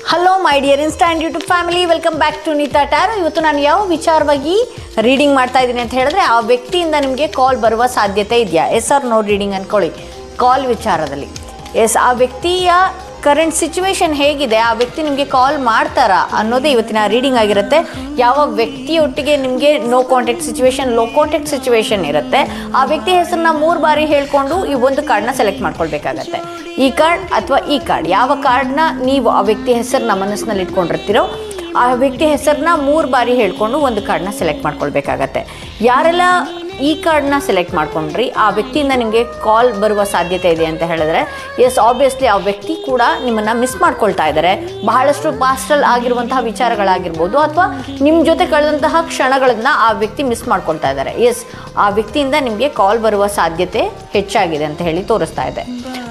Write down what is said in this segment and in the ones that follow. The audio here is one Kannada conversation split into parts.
Hello my dear Insta and YouTube family, welcome back to Neeta tarot. ಇವತ್ತು ನಾನು ಯಾವ ವಿಚಾರವಾಗಿ ರೀಡಿಂಗ್ ಮಾಡ್ತಾ ಇದ್ದೀನಿ ಅಂತ ಹೇಳಿದ್ರೆ, ಆ ವ್ಯಕ್ತಿಯಿಂದ ನಿಮಗೆ ಕಾಲ್ ಬರುವ ಸಾಧ್ಯತೆ ಇದೆಯಾ? ಎಸ್ ಆರ್ ನೋ ರೀಡಿಂಗ್ ಅಂದ್ಕೊಳ್ಳಿ. ಕಾಲ್ ವಿಚಾರದಲ್ಲಿ ಎಸ್, ಆ ವ್ಯಕ್ತಿಯ ಕರೆಂಟ್ ಸಿಚುವೇಶನ್ ಹೇಗಿದೆ, ಆ ವ್ಯಕ್ತಿ ನಿಮಗೆ ಕಾಲ್ ಮಾಡ್ತಾರಾ ಅನ್ನೋದೇ ಇವತ್ತಿನ ರೀಡಿಂಗ್ ಆಗಿರುತ್ತೆ. ಯಾವ ವ್ಯಕ್ತಿಯೊಟ್ಟಿಗೆ ನಿಮಗೆ no contact situation, low contact situation ಇರುತ್ತೆ, ಆ ವ್ಯಕ್ತಿ ಹೆಸರನ್ನ 3 ಬಾರಿ ಹೇಳ್ಕೊಂಡು ಈ ಒಂದು ಕಾರ್ಡ್ನ ಸೆಲೆಕ್ಟ್ ಮಾಡ್ಕೊಳ್ಬೇಕಾಗತ್ತೆ. ಈ ಕಾರ್ಡ್ ಅಥವಾ ಈ ಕಾರ್ಡ್, ಯಾವ ಕಾರ್ಡ್ನ ನೀವು ಆ ವ್ಯಕ್ತಿ ಹೆಸರನ್ನ ಮನಸ್ಸಿನಲ್ಲಿ ಇಟ್ಕೊಂಡಿರ್ತೀರೋ ಆ ವ್ಯಕ್ತಿ ಹೆಸರನ್ನ 3 ಬಾರಿ ಹೇಳ್ಕೊಂಡು ಒಂದು ಕಾರ್ಡ್ನ ಸೆಲೆಕ್ಟ್ ಮಾಡ್ಕೊಳ್ಬೇಕಾಗತ್ತೆ. ಯಾರೆಲ್ಲ ಈ ಕಾರ್ಡ್ನ ಸೆಲೆಕ್ಟ್ ಮಾಡ್ಕೊಂಡ್ರಿ, ಆ ವ್ಯಕ್ತಿಯಿಂದ ನಿಮಗೆ ಕಾಲ್ ಬರುವ ಸಾಧ್ಯತೆ ಇದೆ ಅಂತ ಹೇಳಿದ್ರೆ, ಎಸ್ ಆಬ್ವಿಯಸ್ಲಿ ಆ ವ್ಯಕ್ತಿ ಕೂಡ ನಿಮ್ಮನ್ನು ಮಿಸ್ ಮಾಡ್ಕೊಳ್ತಾ ಇದ್ದಾರೆ. ಬಹಳಷ್ಟು ಪಾಸ್ಟಲ್ ಆಗಿರುವಂತಹ ವಿಚಾರಗಳಾಗಿರ್ಬೋದು ಅಥವಾ ನಿಮ್ಮ ಜೊತೆ ಕಳೆದಂತಹ ಕ್ಷಣಗಳನ್ನು ಆ ವ್ಯಕ್ತಿ ಮಿಸ್ ಮಾಡ್ಕೊಳ್ತಾ ಇದ್ದಾರೆ. ಎಸ್, ಆ ವ್ಯಕ್ತಿಯಿಂದ ನಿಮಗೆ ಕಾಲ್ ಬರುವ ಸಾಧ್ಯತೆ ಹೆಚ್ಚಾಗಿದೆ ಅಂತ ಹೇಳಿ ತೋರಿಸ್ತಾ ಇದೆ.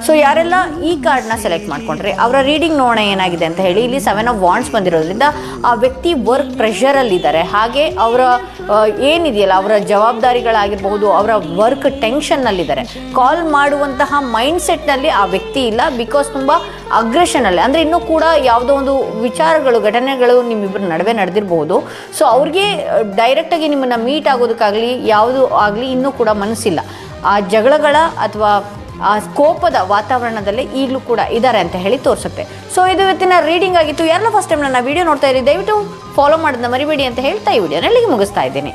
ಸೊ ಯಾರೆಲ್ಲ ಈ ಕಾರ್ಡ್ನ ಸೆಲೆಕ್ಟ್ ಮಾಡ್ಕೊಂಡ್ರೆ ಅವರ ರೀಡಿಂಗ್ ನೋಡೋಣ ಏನಾಗಿದೆ ಅಂತ ಹೇಳಿ. ಇಲ್ಲಿ 7 ಆಫ್ ವಾಂಡ್ಸ್ ಬಂದಿರೋದ್ರಿಂದ ಆ ವ್ಯಕ್ತಿ ವರ್ಕ್ ಪ್ರೆಷರಲ್ಲಿದ್ದಾರೆ. ಹಾಗೆ ಅವರ ಏನಿದೆಯಲ್ಲ ಅವರ ಜವಾಬ್ದಾರಿಗಳಾಗಿರ್ಬಹುದು, ಅವರ ವರ್ಕ್ ಟೆನ್ಷನ್ನಲ್ಲಿದ್ದಾರೆ. ಕಾಲ್ ಮಾಡುವಂತಹ ಮೈಂಡ್ ಸೆಟ್ನಲ್ಲಿ ಆ ವ್ಯಕ್ತಿ ಇಲ್ಲ. ಬಿಕಾಸ್ ತುಂಬ ಅಗ್ರೆಷನಲ್ಲಿ, ಅಂದರೆ ಇನ್ನೂ ಕೂಡ ಯಾವುದೋ ಒಂದು ವಿಚಾರಗಳು, ಘಟನೆಗಳು ನಿಮ್ಮಿಬ್ಬರ ನಡುವೆ ನಡೆದಿರಬಹುದು. ಸೊ ಅವ್ರಿಗೆ ಡೈರೆಕ್ಟಾಗಿ ನಿಮ್ಮನ್ನು ಮೀಟ್ ಆಗೋದಕ್ಕಾಗಲಿ ಯಾವುದು ಆಗಲಿ ಇನ್ನೂ ಕೂಡ ಮನಸ್ಸಿಲ್ಲ. ಆ ಜಗಳಗಳ ಅಥವಾ ಆ ಕೋಪದ ವಾತಾವರಣದಲ್ಲೇ ಈಗಲೂ ಕೂಡ ಇದ್ದಾರೆ ಅಂತ ಹೇಳಿ ತೋರಿಸುತ್ತೆ. ಸೊ ಇದು ಇವತ್ತಿನ ರೀಡಿಂಗ್ ಆಗಿತ್ತು. ಯಾರೆಲ್ಲ ಫಸ್ಟ್ ಟೈಮ್ ನನ್ನ ವಿಡಿಯೋ ನೋಡ್ತಾ ಇದ್ದೀರಿ, ದಯವಿಟ್ಟು ಫಾಲೋ ಮಾಡೋದನ್ನ ಮರಿಬೇಡಿ ಅಂತ ಹೇಳ್ತಾ ಈ ವಿಡಿಯೋನ ಇಲ್ಲಿಗೆ ಮುಗಿಸ್ತಾ ಇದ್ದೀನಿ.